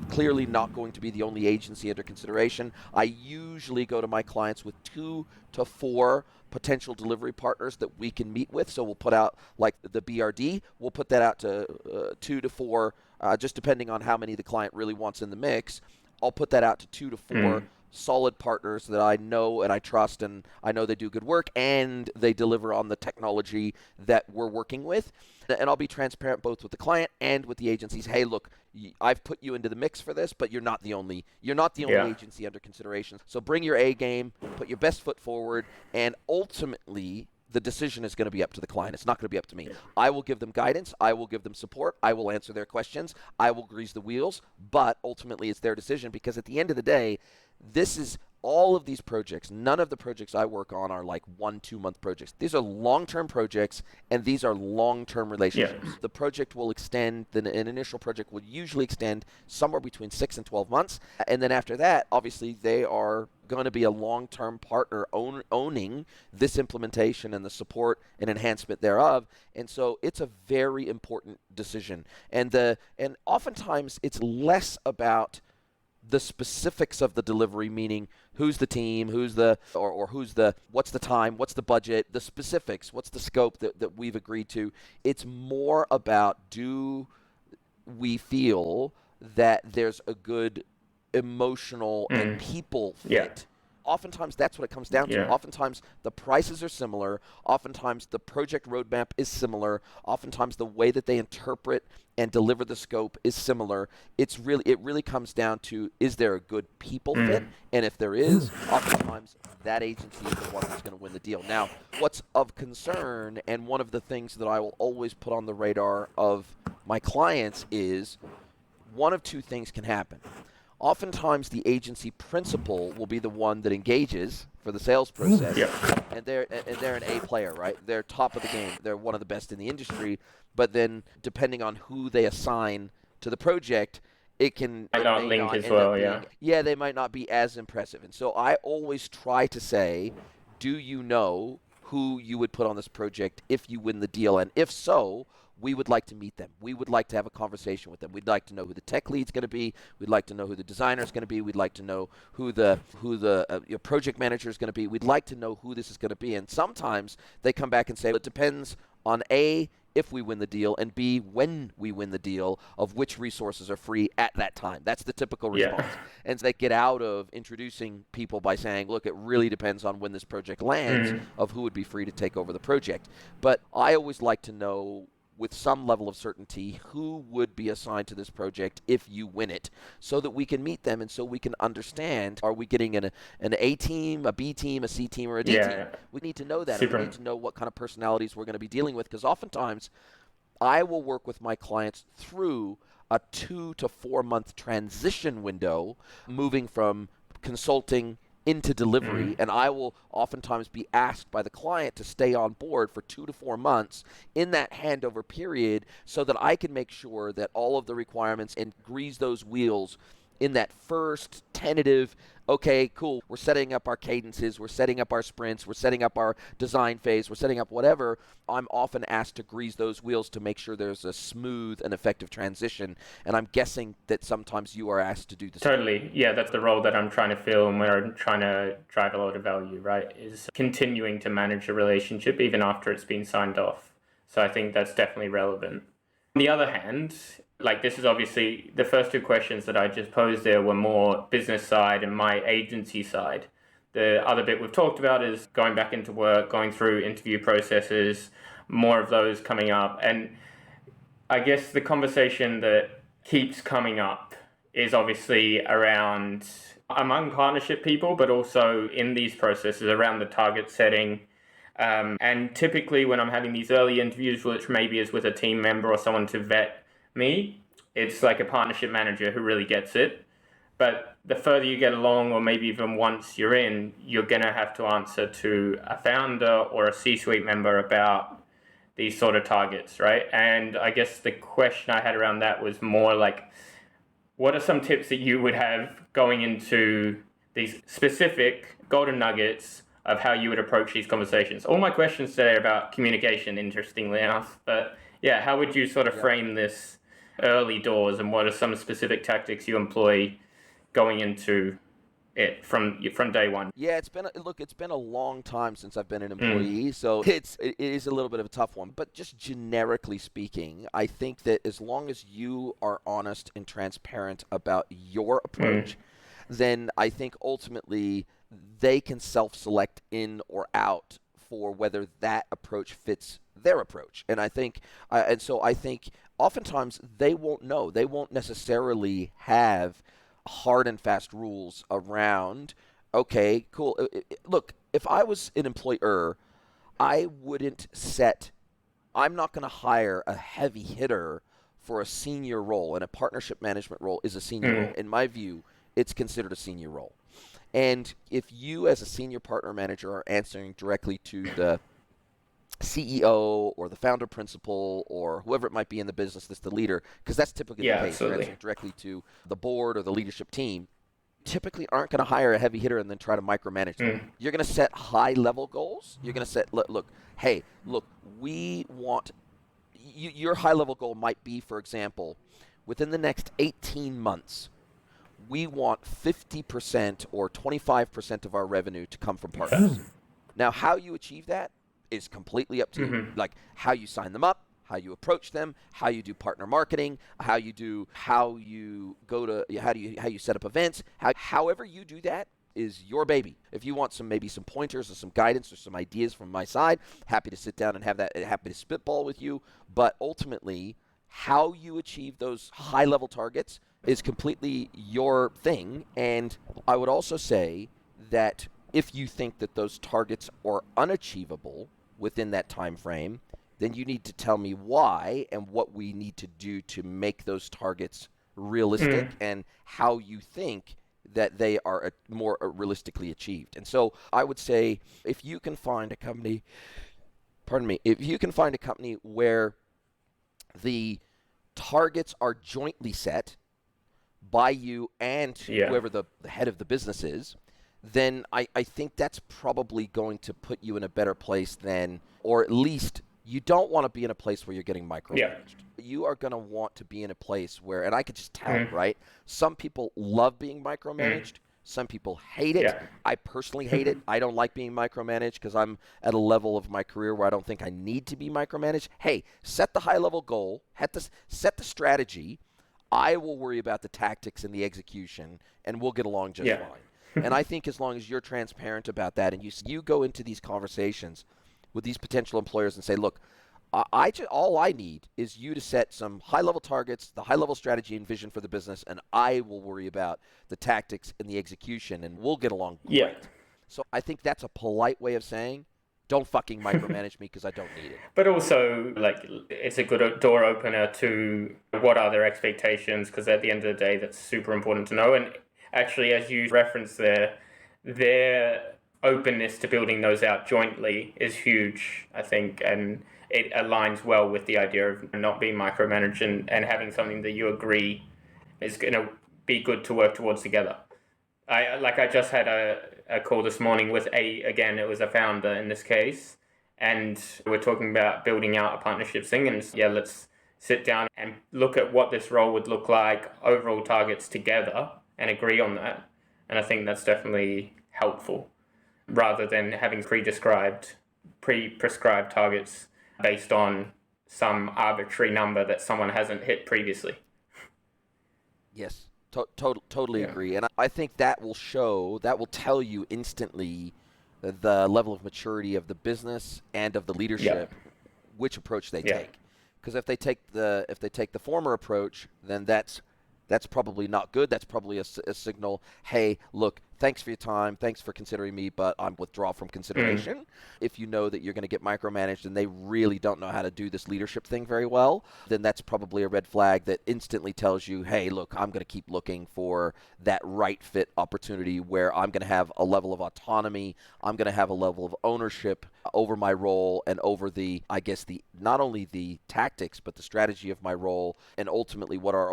clearly not going to be the only agency under consideration. I usually go to my clients with 2 to 4 potential delivery partners that we can meet with. So we'll put out, like the BRD, we'll put that out to 2 to 4, just depending on how many the client really wants in the mix. I'll put that out to 2 to 4 solid partners that I know and I trust, and I know they do good work and they deliver on the technology that we're working with. And I'll be transparent both with the client and with the agencies. Hey, look, I've put you into the mix for this, but you're not the only agency under consideration. So bring your A game, put your best foot forward, and ultimately the decision is going to be up to the client. It's not going to be up to me. I will give them guidance. I will give them support. I will answer their questions. I will grease the wheels, but ultimately it's their decision, because at the end of the day, this is all of these projects. None of the projects I work on are like 1-2 month projects. These are long-term projects, and these are long-term relationships. Yeah. The project will extend, an initial project will usually extend somewhere between 6 and 12 months. And then after that, obviously, they are going to be a long-term partner owning this implementation and the support and enhancement thereof. And so it's a very important decision. And oftentimes it's less about the specifics of the delivery, meaning who's the team, what's the time, what's the budget, the specifics, what's the scope that we've agreed to. It's more about, do we feel that there's a good emotional and people fit? Yeah. Oftentimes that's what it comes down to. Yeah. Oftentimes the prices are similar. Oftentimes the project roadmap is similar. Oftentimes the way that they interpret and deliver the scope is similar. It really comes down to, is there a good people fit? And if there is, oftentimes that agency is the one that's going to win the deal. Now, what's of concern, and one of the things that I will always put on the radar of my clients, is one of 2 things can happen. Oftentimes, the agency principal will be the one that engages for the sales process, and they're an A player, right? They're top of the game. They're one of the best in the industry. But then, depending on who they assign to the project, it may not link as well. Yeah, they might not be as impressive. And so I always try to say, do you know who you would put on this project if you win the deal? And if so, we would like to meet them. We would like to have a conversation with them. We'd like to know who the tech lead's going to be. We'd like to know who the designer is going to be. We'd like to know who the your project manager is going to be. We'd like to know who this is going to be. And sometimes they come back and say, it depends on A, if we win the deal, and B, when we win the deal, of which resources are free at that time. That's the typical response. Yeah. And so they get out of introducing people by saying, look, it really depends on when this project lands of who would be free to take over the project. But I always like to know with some level of certainty who would be assigned to this project if you win it, so that we can meet them and so we can understand, are we getting an A team, a B team, a C team, or a D team? We need to know that. We need to know what kind of personalities we're going to be dealing with, because oftentimes I will work with my clients through a 2 to 4 month transition window, moving from consulting into delivery, and I will oftentimes be asked by the client to stay on board for 2 to 4 months in that handover period, so that I can make sure that all of the requirements and grease those wheels in that first tentative, okay, cool, we're setting up our cadences, we're setting up our sprints, we're setting up our design phase, we're setting up whatever. I'm often asked to grease those wheels to make sure there's a smooth and effective transition. And I'm guessing that sometimes you are asked to do the same. Totally. Yeah, that's the role that I'm trying to fill, and where I'm trying to drive a lot of value, right? Is continuing to manage a relationship even after it's been signed off. So I think that's definitely relevant. the other hand, like this is obviously the first two questions that I just posed there were more business side and my agency side. The other bit we've talked about is going back into work, going through interview processes, more of those coming up. And I guess the conversation that keeps coming up is obviously around among partnership people, but also in these processes around the target setting. And typically when I'm having these early interviews, which maybe is with a team member or someone to vet me, it's like a partnership manager who really gets it. But the further you get along, or maybe even once you're in, you're going to have to answer to a founder or a C-suite member about these sort of targets, right? And I guess the question I had around that was more like, what are some tips that you would have going into these specific golden nuggets of how you would approach these conversations? All my questions today are about communication, interestingly enough. But yeah, how would you sort of frame this early doors, and what are some specific tactics you employ going into it from day one? Yeah, it's been a long time since I've been an employee, so it is a little bit of a tough one. But just generically speaking, I think that as long as you are honest and transparent about your approach, then I think ultimately they can self-select in or out for whether that approach fits their approach. And I think, I think oftentimes they won't know. They won't necessarily have hard and fast rules around, okay, cool. Look, if I was an employer, I'm not going to hire a heavy hitter for a senior role, and a partnership management role is a senior role. In my view, it's considered a senior role. And if you as a senior partner manager are answering directly to the CEO or the founder principal or whoever it might be in the business that's the leader, because that's typically the case. You're answering directly to the board or the leadership team, typically aren't going to hire a heavy hitter and then try to micromanage them. You're going to set high-level goals. You're going to set, we want, your high-level goal might be, for example, within the next 18 months, we want 50% or 25% of our revenue to come from partners. Now, how you achieve that is completely up to you. Like how you sign them up, how you approach them, how you do partner marketing, how you set up events, however you do that is your baby. If you want some pointers or some guidance or some ideas from my side, happy to sit down and happy to spitball with you. But ultimately, how you achieve those high-level targets is completely your thing. And I would also say that if you think that those targets are unachievable within that time frame, then you need to tell me why and what we need to do to make those targets realistic and how you think that they are more realistically achieved. And so I would say if you can find a company where the targets are jointly set by you and whoever the head of the business is, then I think that's probably going to put you in a better place than, or at least you don't want to be in a place where you're getting micromanaged. You are going to want to be in a place where, and I could just tell, right? Some people love being micromanaged. Some people hate it. I personally hate it. I don't like being micromanaged because I'm at a level of my career where I don't think I need to be micromanaged. Hey, set the high-level goal. Set the strategy. I will worry about the tactics and the execution, and we'll get along just fine. And I think as long as you're transparent about that and you go into these conversations with these potential employers and say, look, all I need is you to set some high-level targets, the high-level strategy and vision for the business, and I will worry about the tactics and the execution, and we'll get along great. So I think that's a polite way of saying, don't fucking micromanage me because I don't need it. But also, like, it's a good door opener to what are their expectations, because at the end of the day, that's super important to know. And actually, as you referenced there, their openness to building those out jointly is huge, I think, and it aligns well with the idea of not being micromanaged and having something that you agree is going to be good to work towards together. I just had a call this morning with it was a founder in this case, and we're talking about building out a partnerships thing, and let's sit down and look at what this role would look like, overall targets together, and agree on that. And I think that's definitely helpful, rather than having pre-prescribed targets based on some arbitrary number that someone hasn't hit previously. Yes, totally agree. And I think that will tell you instantly the level of maturity of the business and of the leadership, which approach they take. Because if they take the former approach, then that's probably not good. That's probably a signal, hey, look, thanks for your time, thanks for considering me, but I'm withdraw from consideration. If you know that you're going to get micromanaged and they really don't know how to do this leadership thing very well, then that's probably a red flag that instantly tells you, hey, look, I'm going to keep looking for that right fit opportunity where I'm going to have a level of autonomy, I'm going to have a level of ownership over my role and over the not only the tactics, but the strategy of my role, and ultimately what are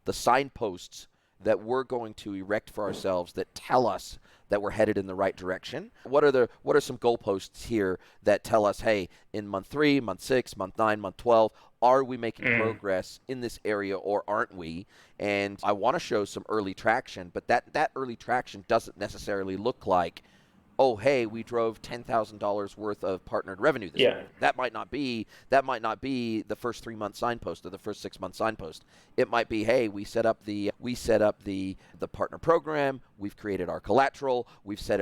the signposts that we're going to erect for ourselves that tell us that we're headed in the right direction? What are some goalposts here that tell us, hey, in month 3, month 6, month 9, month 12, are we making progress in this area or aren't we? And I want to show some early traction, but that early traction doesn't necessarily look like, oh, hey, we drove $10,000 worth of partnered revenue this year. That might not be the first 3-month signpost or the first 6-month signpost. It might be, hey, we set up the partner program, we've created our collateral, we've set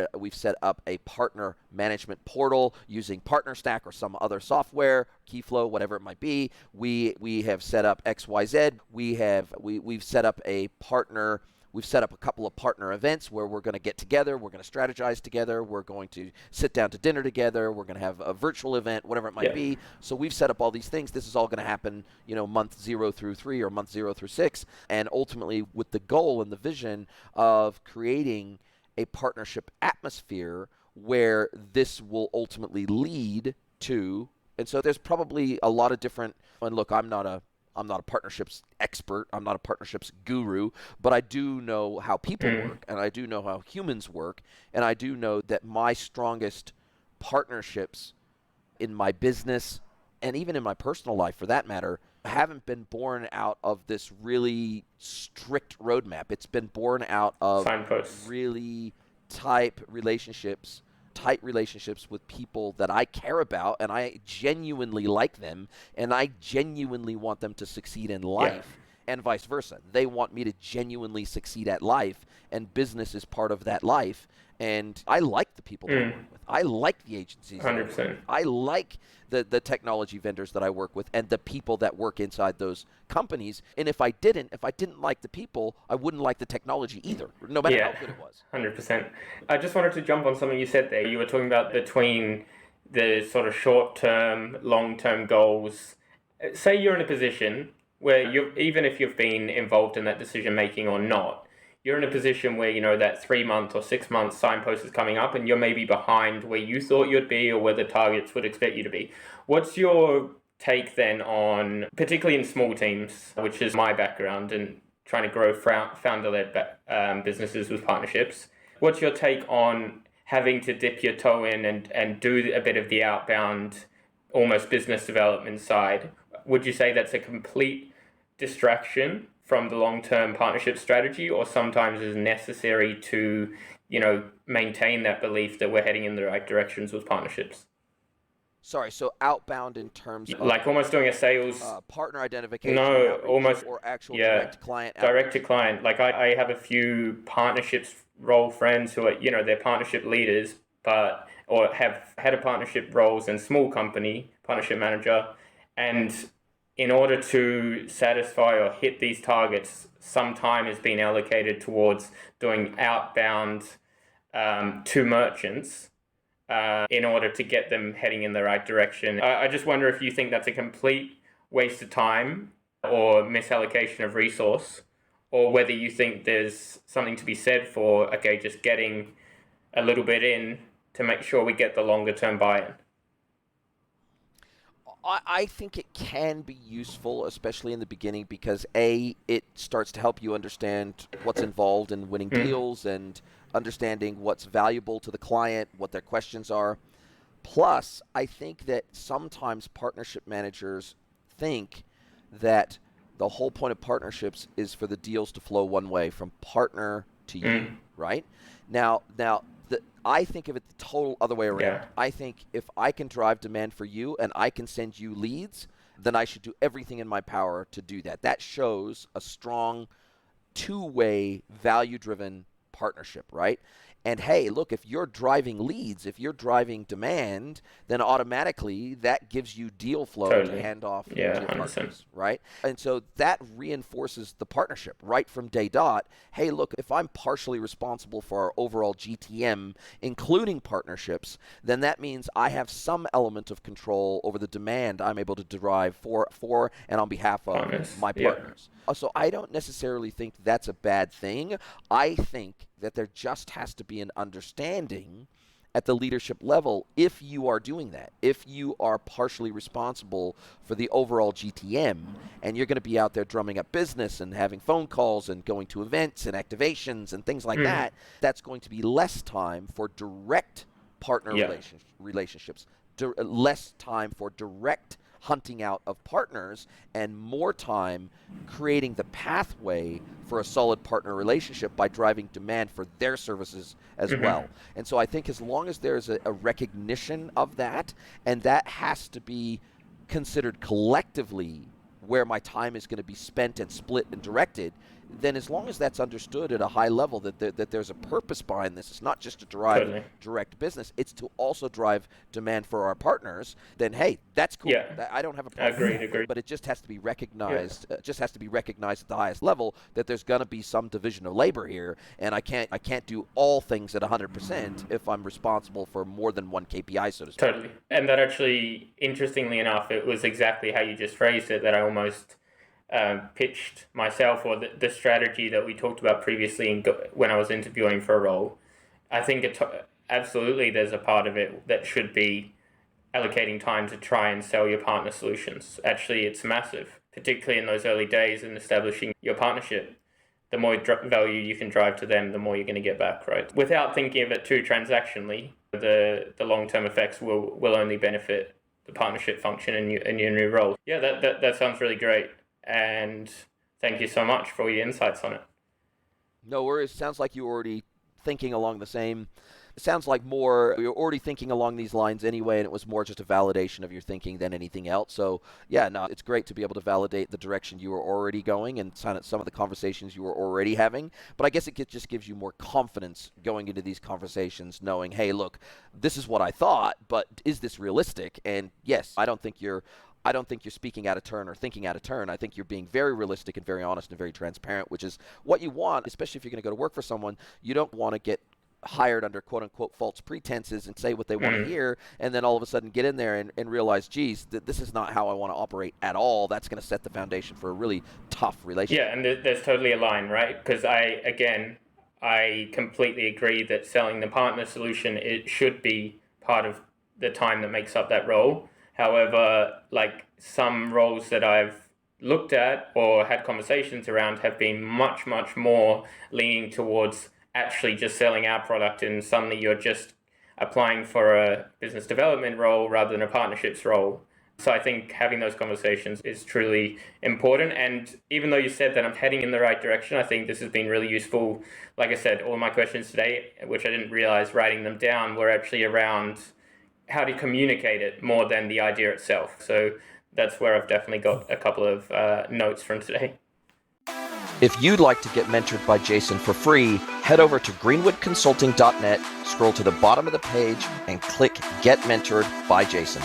up a partner management portal using PartnerStack or some other software, Keyflow, whatever it might be. We have set up XYZ. We've set up a partner. We've set up a couple of partner events where we're going to get together, we're going to strategize together, we're going to sit down to dinner together, we're going to have a virtual event, whatever it might be. So we've set up all these things. This is all going to happen, month 0 through 3 or month 0 through 6, and ultimately with the goal and the vision of creating a partnership atmosphere where this will ultimately lead to. And so there's probably a lot of different, and look, I'm not a partnerships expert. I'm not a partnerships guru, but I do know how people work, and I do know how humans work, and I do know that my strongest partnerships in my business and even in my personal life, for that matter, haven't been born out of this really strict roadmap. It's been born out of signposts, really tight relationships with people that I care about, and I genuinely like them, and I genuinely want them to succeed in life, and vice versa. They want me to genuinely succeed at life, and business is part of that life. And I like the people that I work with. I like the agencies. 100%. I like the technology vendors that I work with and the people that work inside those companies. And if I didn't like the people, I wouldn't like the technology either, no matter how good it was. 100%. I just wanted to jump on something you said there. You were talking about between the sort of short-term, long-term goals. Say you're in a position where even if you've been involved in that decision-making or not, you're in a position where, that 3-month or 6-month signpost is coming up and you're maybe behind where you thought you'd be or where the targets would expect you to be. What's your take then on, particularly in small teams, which is my background and trying to grow founder-led businesses with partnerships, what's your take on having to dip your toe in and do a bit of the outbound, almost business development side? Would you say that's a complete distraction from the long-term partnership strategy, or sometimes is necessary to, maintain that belief that we're heading in the right directions with partnerships? Sorry, so outbound in terms of like almost doing a sales partner identification, no, almost or actual direct client outreach. Direct to client. Like I have a few partnerships role friends who are, they're partnership leaders, or have had a partnership roles in small company, partnership manager, and in order to satisfy or hit these targets, some time is being allocated towards doing outbound to merchants in order to get them heading in the right direction. I just wonder if you think that's a complete waste of time or misallocation of resource, or whether you think there's something to be said for, okay, just getting a little bit in to make sure we get the longer term buy-in. I think it can be useful, especially in the beginning, because it starts to help you understand what's involved in winning deals and understanding what's valuable to the client, what their questions are. Plus, I think that sometimes partnership managers think that the whole point of partnerships is for the deals to flow one way, from partner to you, right? Now, I think of it the total other way around. Yeah. I think if I can drive demand for you and I can send you leads, then I should do everything in my power to do that. That shows a strong two-way value-driven partnership, right? And hey, look, if you're driving leads, if you're driving demand, then automatically that gives you deal flow Totally. to hand off to Yeah, your 100%. partners, right? And so that reinforces the partnership right from day dot. Hey, look, if I'm partially responsible for our overall GTM, including partnerships, then that means I have some element of control over the demand I'm able to derive for and on behalf of Partners. my Yeah. partners. So I don't necessarily think that's a bad thing. I think that there just has to be an understanding at the leadership level if you are doing that, if you are partially responsible for the overall GTM and you're going to be out there drumming up business and having phone calls and going to events and activations and things like that, that's going to be less time for direct partner relationships, less time for direct hunting out of partners, and more time creating the pathway for a solid partner relationship by driving demand for their services as well. And so I think as long as there's a recognition of that, and that has to be considered collectively where my time is going to be spent and split and directed, then as long as that's understood at a high level that there's a purpose behind this, it's not just to drive direct business, it's to also drive demand for our partners, then hey, that's cool. Yeah. I don't have a problem. Agreed. But it just has to be recognized. Just has to be recognized at the highest level that there's going to be some division of labor here, and I can't do all things at 100% if I'm responsible for more than one KPI, so to speak. Totally. And that actually, interestingly enough, it was exactly how you just phrased it that I almost pitched myself, or the strategy that we talked about previously when I was interviewing for a role. I think absolutely there's a part of it that should be allocating time to try and sell your partner solutions. Actually, it's massive, particularly in those early days in establishing your partnership. The more value you can drive to them, the more you're going to get back, right? Without thinking of it too transactionally, the long-term effects will only benefit the partnership function in your new role. Yeah, that sounds really great. And thank you so much for your insights on it. No worries. Sounds like you're already thinking along the same. It sounds like you're already thinking along these lines anyway, and it was more just a validation of your thinking than anything else. So yeah, no, it's great to be able to validate the direction you were already going and some of the conversations you were already having. But I guess it just gives you more confidence going into these conversations, knowing, hey, look, this is what I thought, but is this realistic? And yes, I don't think you're speaking out of turn or thinking out of turn. I think you're being very realistic and very honest and very transparent, which is what you want, especially if you're going to go to work for someone. You don't want to get hired under quote-unquote false pretenses and say what they want to hear, and then all of a sudden get in there and realize, geez, this is not how I want to operate at all. That's going to set the foundation for a really tough relationship. Yeah, and there's totally a line, right? Because I completely agree that selling the partner solution, it should be part of the time that makes up that role. However, like some roles that I've looked at or had conversations around have been much, much more leaning towards actually just selling our product, and suddenly you're just applying for a business development role rather than a partnerships role. So I think having those conversations is truly important. And even though you said that I'm heading in the right direction, I think this has been really useful. Like I said, all my questions today, which I didn't realize writing them down, were actually around how to communicate it more than the idea itself. So that's where I've definitely got a couple of notes from today. If you'd like to get mentored by Jason for free, head over to greenwoodconsulting.net, scroll to the bottom of the page, and click Get Mentored by Jason.